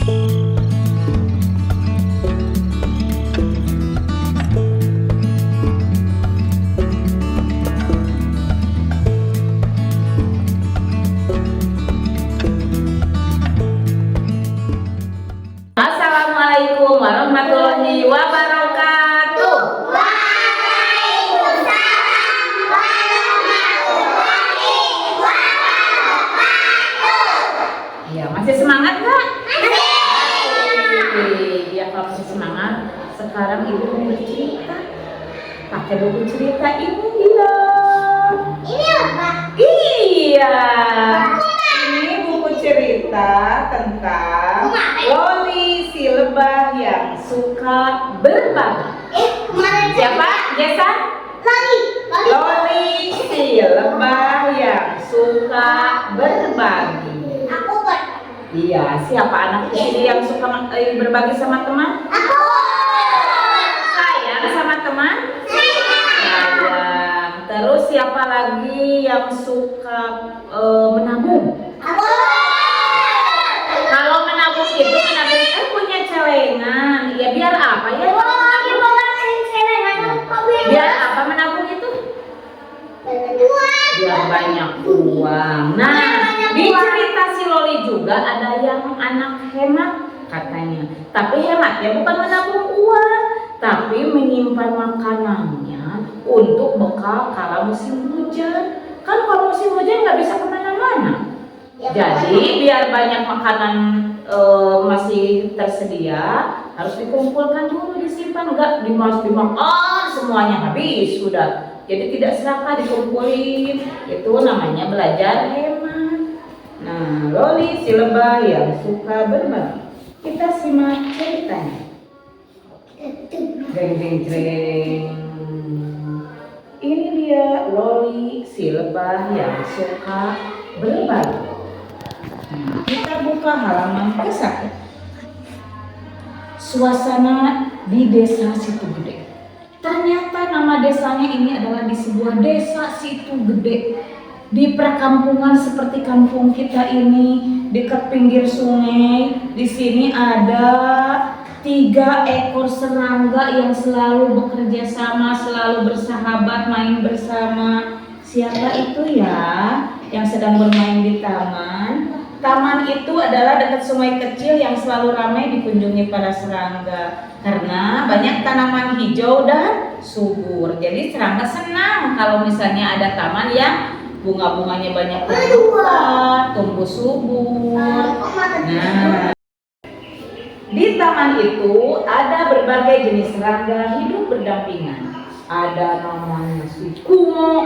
Assalamualaikum warahmatullahi wabarakatuh. Waalaikumsalam warahmatullahi wabarakatuh. Ya, masih semangat nggak? Masih. Ya, kalau masih semangat, sekarang ibu mau bercerita. Pakai buku cerita ini dia. Ini apa? Iya. Ini buku cerita tentang Loli si lebah yang suka berbagi. Kemarin Siapa? Jesa? Loli si lebah yang suka berbagi. Aku buat. Iya, siapa anak di sini yang suka berbagi sama teman? Aku. Sayang sama teman? Sayang. Terus siapa lagi yang suka menabung? Aku. Kalau menabung itu punya celengan. Ya biar apa ya? Biar apa menabung itu? Biar banyak uang. Nah, di cerita si Loli juga ada yang anak hemat katanya. Tapi hematnya bukan menabung uang, tapi menyimpan makanannya untuk bekal kala musim hujan. Kan kalau musim hujan nggak bisa kemana-mana. Jadi biar banyak makanan masih tersedia, harus dikumpulkan dulu, disimpan, enggak dimakan semuanya habis sudah. Jadi tidak serakah dikumpulin. Itu namanya belajar hemat. Nah, Loli si lebah yang suka berbagi. Kita simak ceritanya. Jreng jreng jreng. Ini dia Loli si lebah yang suka berbagi. Nah, kita buka halaman ke-1. Suasana di desa Situ Gede. Ternyata nama desanya ini adalah di sebuah desa Situ Gede. Di perkampungan seperti kampung kita ini, dekat pinggir sungai. Di sini ada 3 ekor serangga yang selalu bekerja sama, selalu bersahabat, main bersama. Siapa itu ya yang sedang bermain di taman? Taman itu adalah dekat sungai kecil yang selalu ramai dikunjungi para serangga karena banyak tanaman hijau dan subur. Jadi serangga senang kalau misalnya ada taman yang bunga-bunganya banyak berbuah, tumbuh subur. Nah, di taman itu ada berbagai jenis serangga hidup berdampingan. Ada namanya si Kumo,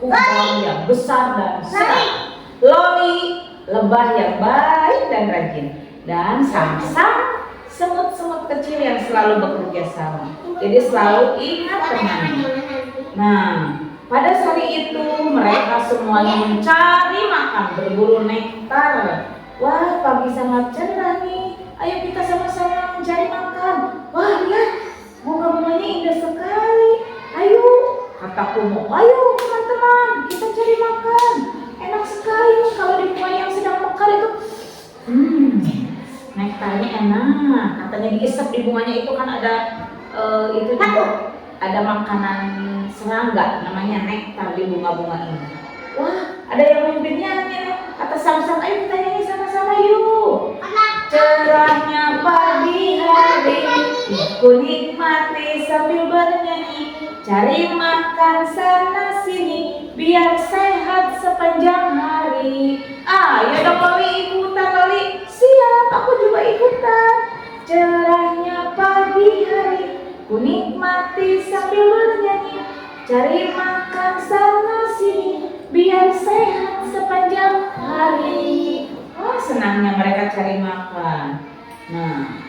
kubang yang besar dan serang. Loli, lebah yang baik dan rajin, dan Samsam, semut-semut kecil yang selalu bekerja sama. Jadi selalu ingat temannya. Nah, pada hari itu mereka semuanya mencari makan, berburu nektar. Wah, pagi sangat cerah nih. Ayo kita sama-sama mencari makan. Wah, lihat, bunga-bunganya indah sekali. Ayo, kata Kumo. Ayo teman-teman, kita cari makan. Enak sekali kalau di bunga yang sedang mekar itu. Nektarnya enak. Katanya diisap di bunganya itu kan ada itu juga. Ada makanan serangga namanya nektar di bunga-bunga ini. Wah, ada yang memimpin nyanyi. Kata Samsam, ayo kita nyanyi sama-sama yuk. Cerahnya pagi hari, ku nikmati sambil bernyanyi. Cari makan sana sini, biar sehat sepanjang hari. Ayo dong Loli, ikutan Loli. Siap, aku juga ikutan. Cerahnya pagi hari, ku nikmati sambil bernyanyi. Cari makan sana sini, biar sehat sepanjang hari. Wah, senangnya mereka cari makan. Nah,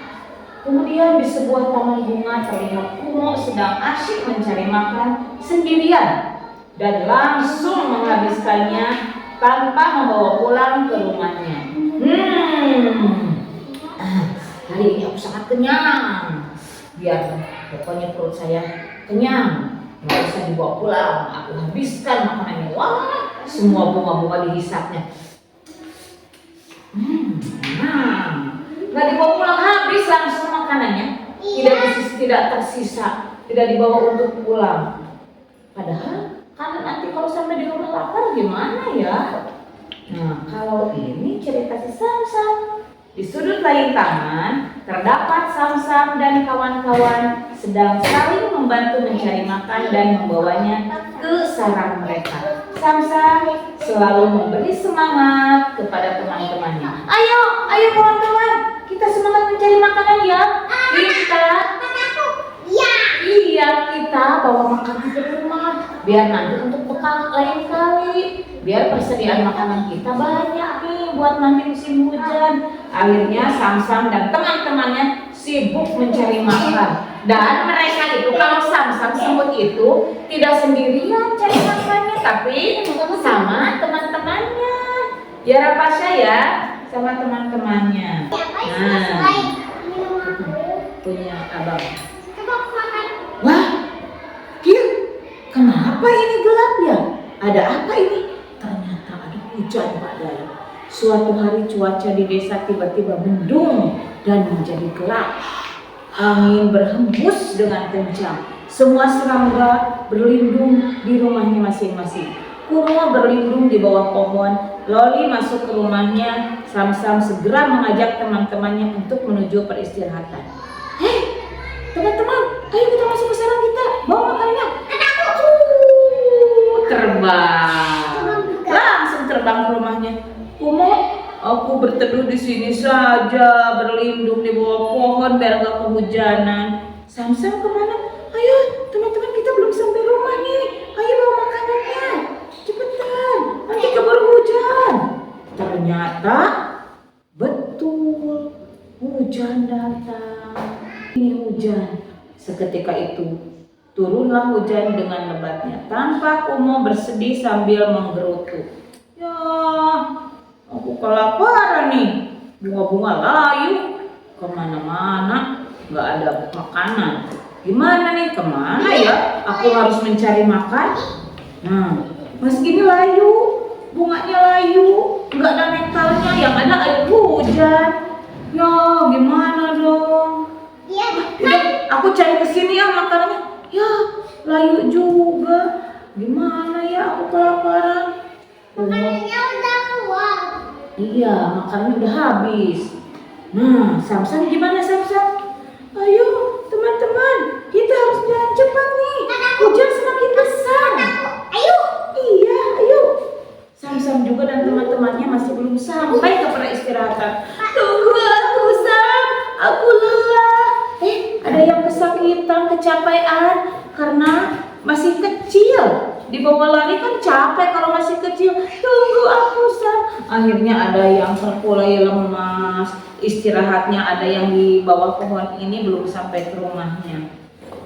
kemudian di sebuah taman bunga terlihat Kumo sedang asyik mencari makan sendirian dan langsung menghabiskannya tanpa membawa pulang ke rumahnya. Hari ini aku sangat kenyang. Biar pokoknya perut saya kenyang. Nggak usah dibawa pulang. Aku habiskan makanannya. Wah, semua bunga-bunga dihisapnya. Nggak Samsam makanannya tidak tersisa, tidak dibawa untuk pulang. Padahal kan nanti kalau sampai di rumah lapar gimana ya? Nah, kalau ini cerita si Samsam. Di sudut lain tangan terdapat Samsam dan kawan-kawan sedang saling membantu mencari makan dan membawanya ke sarang mereka. Samsam selalu memberi semangat kepada teman-temannya. Ayo kawan-kawan, kita semangat mencari makanan ya. Iya, kita bawa makanan ke rumah biar nanti untuk bekal lain kali. Biar persediaan makanan kita banyak nih buat nanti musim hujan. Akhirnya Samsam dan teman-temannya sibuk mencari makan. Dan mereka itu, kalau Samsam semut itu tidak sendirian cari makannya, tapi sama teman-temannya. Ya Rapasya ya, sama teman-temannya. Nah, punya abang. Wah, Kil, kenapa ini gelap ya? Ada apa ini? Ternyata ada hujan Pak Dalam. Suatu hari cuaca di desa tiba-tiba mendung dan menjadi gelap. Angin berhembus dengan kencang. Semua serangga berlindung di rumahnya masing-masing. Kumo berlindung di bawah pohon. Loli masuk ke rumahnya. Samsam segera mengajak teman-temannya untuk menuju peristirahatan. Hei, teman-teman, ayo kita masuk ke sarang kita. Bawa makanannya. Terbang. Langsung terbang ke rumahnya. Kumo, aku berteduh di sini saja, berlindung di bawah pohon biar gak kehujanan. Samsam kemana? Ayo teman-teman, kita belum sampai rumah nih. Ayo bawa makanannya. Cepetan, nanti keburu hujan. Ternyata betul, hujan datang. Ini hujan. Seketika itu turunlah hujan dengan lebatnya. Tampak Kumo bersedih sambil menggerutu. Ya, aku kelaparan nih. Bunga-bunga layu kemana-mana, nggak ada makanan. Gimana nih, kemana ya? Aku harus mencari makan. Nah, mas ini layu, bunganya layu, nggak ada nektarnya, yang ada air hujan. Ya, gimana dong? Udah, aku cari kesini ya makanannya. Ya, layu juga. Gimana ya, aku kelaparan. Makanannya udah keluar. Iya, makanannya udah habis. Nah, Samsam gimana Samsam? Ayo teman-teman, kita harus jalan cepat nih. Hujan semakin besar. Ayo. Iya, ayo. Samsam juga dan teman-temannya masih belum sampai ke peristirahatan. Tunggu aku, Sam. Aku lelah. Ada yang kesakitan, kecapean karena masih kecil. Dibawa lari kan capek kalau masih kecil. Tunggu aku, Sam. Akhirnya ada yang terkulai lemas. Istirahatnya ada yang di bawah pohon ini belum sampai ke rumahnya.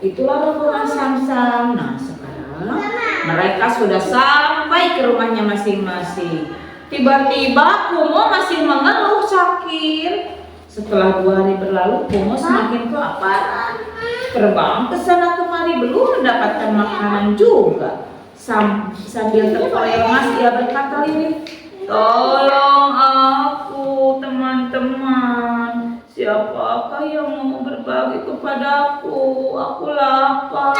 Itulah rombongan Samsam. Nah, sekarang mereka sudah sampai ke rumahnya masing-masing. Tiba-tiba Kumo masih mengeluh sakit. Setelah 2 hari berlalu, Kumo semakin kelaparan. Terbang ke sana kemari belum mendapatkan makanan juga. Sambil terkoyak lemas ia berkata lirih, tolong aku teman-teman. Siapakah yang mau berbagi kepadaku? Aku lapar.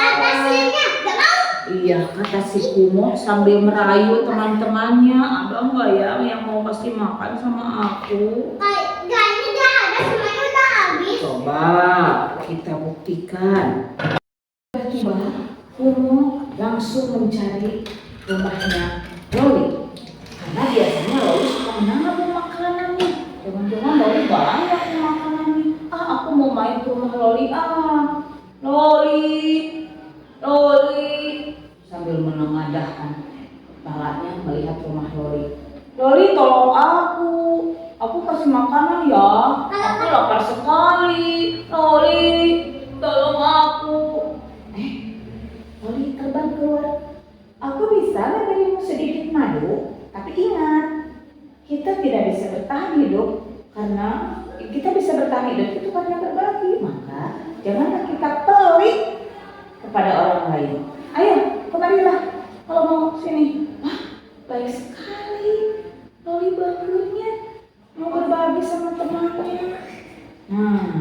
Iya, kata si Kumo sambil merayu teman-temannya. Ada nggak ya yang mau kasih makan sama aku? Kayaknya udah ada, semuanya udah habis. Coba kita buktikan. Tiba-tiba Kumo langsung mencari rumahnya Loli. Karena biasanya Loli suka menabung makanan nih. Jangan-jangan Loli banyak nih makanan nih. Aku mau main ke rumah Loli. Loli. Sambil menengadahkan kepalanya melihat rumah Loli. Loli, tolong aku. Aku kasih makanan ya. Aku lapar sekali. Loli, tolong aku. Loli terbang keluar. Aku bisa memberimu sedikit madu, tapi ingat, kita tidak bisa bertahan hidup karena kita bisa bertahan hidup itu karena berbagi. Maka janganlah kita pelit kepada orang lain. Ayo, kemarilah kalau mau sini. Wah, baik sekali. Loli bagunya mau berbagi sama temannya. Nah,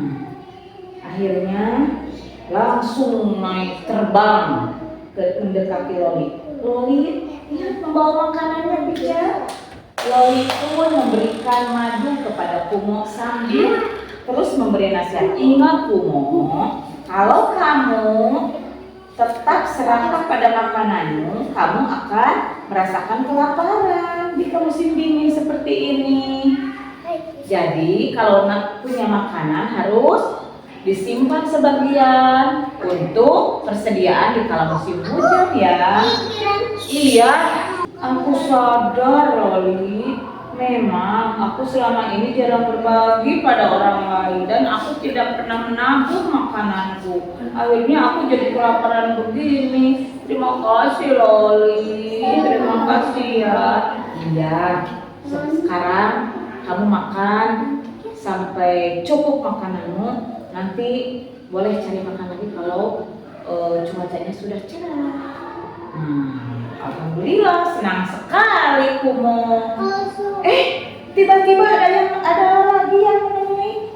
langsung naik terbang mendekati Loli. Loli membawa makanannya dia. Loli pun memberikan madu kepada Kumo sambil terus memberi nasihat. Ingat Kumo, kalau kamu tetap serakah pada makananmu, kamu akan merasakan kelaparan di musim dingin seperti ini. Jadi kalau punya makanan harus disimpan sebagian untuk persediaan di kala musim hujan ya. Iya, aku sadar Loli. Memang aku selama ini jarang berbagi pada orang lain dan aku tidak pernah menabung makananku. Akhirnya aku jadi kelaparan begini. Terima kasih Loli. Terima kasih ya. Iya. Sekarang kamu makan sampai cukup makananmu. Nanti boleh cari makan lagi kalau cuacanya sudah cerah. Alhamdulillah, senang sekali Kumo. Tiba-tiba ada lagi yang menemui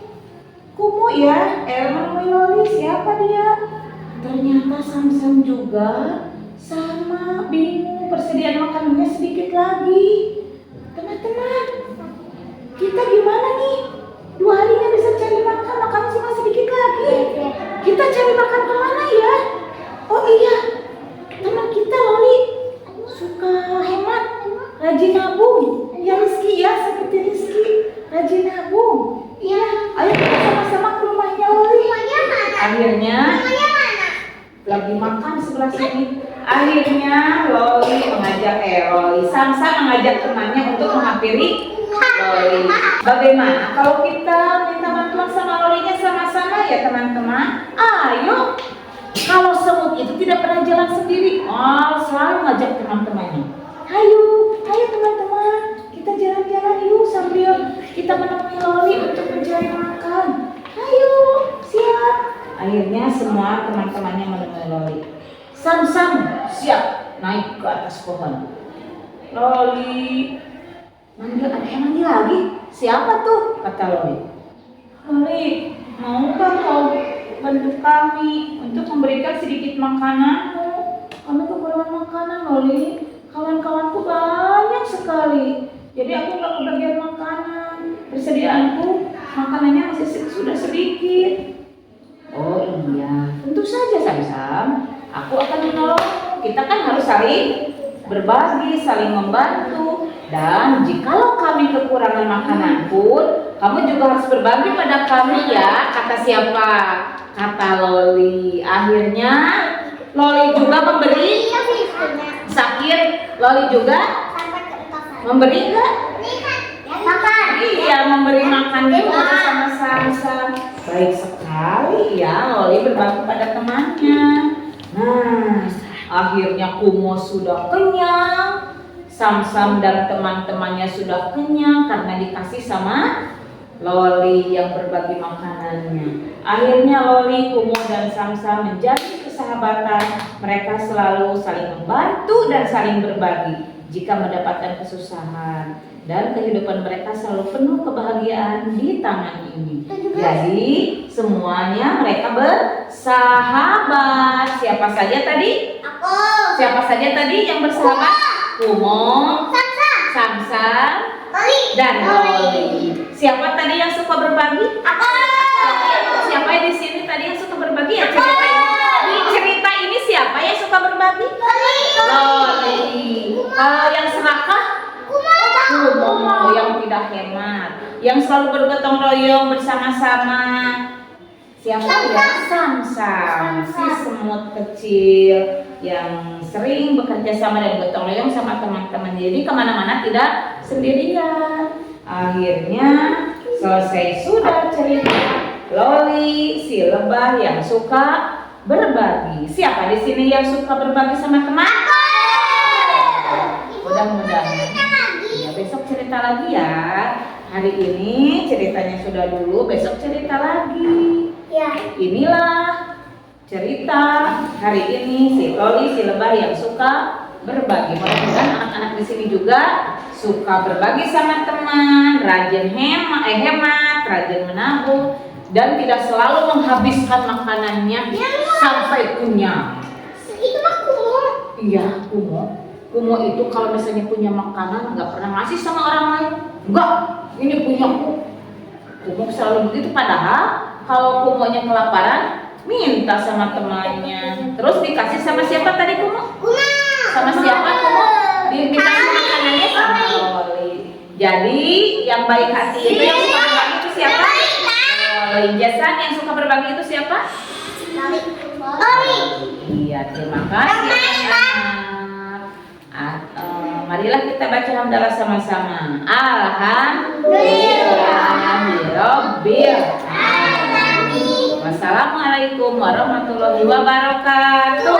Kumo ya. Menemui Loli, siapa dia? Ternyata Samsam juga sama, bingung, persediaan makanannya sedikit lagi. Teman-teman, kita gimana nih? 2 hari nggak bisa cari makan, makan cuma sedikit lagi. Kita cari makan kemana ya? Oh iya, teman kita Loli suka hemat, rajin nabung. Ya Rizky ya, seperti Rizky, rajin nabung. Iya, ayo kita sama-sama ke rumahnya Loli. Rumahnya mana? Akhirnya lagi makan sebelah sini. Akhirnya Loli Samsa mengajak temannya untuk menghampiri Loli. Bagaimana kalau kita minta bantuan sama Lolinya sama-sama ya teman-teman? Ayo. Kalau semut itu tidak pernah jalan sendiri, selalu ngajak teman-temannya. Ayo teman-teman, kita jalan-jalan yuk sambil kita menemui Loli untuk mencari makan. Ayo, siap. Akhirnya semua teman-temannya menemui Loli. Samsam siap naik ke atas pohon. Loli manggil lagi. Siapa tuh? Kata Loli. Loli, maukah kau bantu kami untuk memberikan sedikit makananmu? Kami kekurangan makanan Loli. Kawan-kawanku banyak sekali. Jadi aku nggak kebagian makanan. Persediaanku makanannya masih sudah sedikit. Oh iya, tentu saja Samsam. Aku akan menolongmu. Kita kan harus saling berbagi, saling membantu. Dan jikalau kami kekurangan makanan pun, kamu juga harus berbagi pada kami ya. Kata siapa? Kata Loli. Akhirnya Loli juga memberi. Sakir, Loli juga memberi enggak? Makan. Iya, memberi makan juga bersama Samsam. Baik sekali ya, Loli berbagi pada temannya. Nah, akhirnya Kumo sudah kenyang. Samsam dan teman-temannya sudah kenyang karena dikasih sama Loli yang berbagi makanannya. Akhirnya Loli, Kumo, dan Samsam menjadi persahabatan. Mereka selalu saling membantu dan saling berbagi jika mendapatkan kesusahan. Dan kehidupan mereka selalu penuh kebahagiaan di taman ini. Jadi semuanya mereka bersahabat. Siapa saja tadi? Aku. Siapa saja tadi yang bersahabat? Kumo, Samsam, dan Loli. Siapa tadi yang suka berbagi? Aku. Siapa di sini tadi yang suka berbagi ya cerita ini? Di cerita ini siapa yang suka berbagi? Loli. Kalau yang serakah? Kumo. Yang tidak hemat, yang selalu bergotong royong bersama-sama. Siapa ya? Samsam, si semut kecil yang sering bekerja sama dan gotong royong sama teman-teman. Jadi kemana-mana tidak sendirian. Akhirnya selesai sudah cerita Loli, si lebah yang suka berbagi. Siapa di sini yang suka berbagi sama teman? Mudah-mudahan. Ya, besok cerita lagi ya. Hari ini ceritanya sudah dulu, besok cerita lagi. Ya. Inilah cerita hari ini si Loli, si lebah yang suka berbagi. Mudah-mudahan anak-anak di sini juga suka berbagi sama teman, rajin hemat, rajin menabung, dan tidak selalu menghabiskan makanannya sampai punya. Itu mah kumo. Iya, kumo. Kumo itu kalau misalnya punya makanan nggak pernah ngasih sama orang lain. Enggak, ini punyaku. Kumo selalu begitu, padahal kalau kumonya kelaparan minta sama temannya. Terus dikasih sama siapa tadi kumo? Kumo. Sama siapa kumo? Dikasih makanannya sama Loli. Jadi yang baik hati itu yang suka berbagi itu siapa? Loli. Jason yang suka berbagi itu siapa? Loli. Iya, terima kasih anak-anak. Marilah kita baca hamdalah sama-sama. Alhamdulillahirabbil alamin. Wassalamualaikum warahmatullahi wabarakatuh.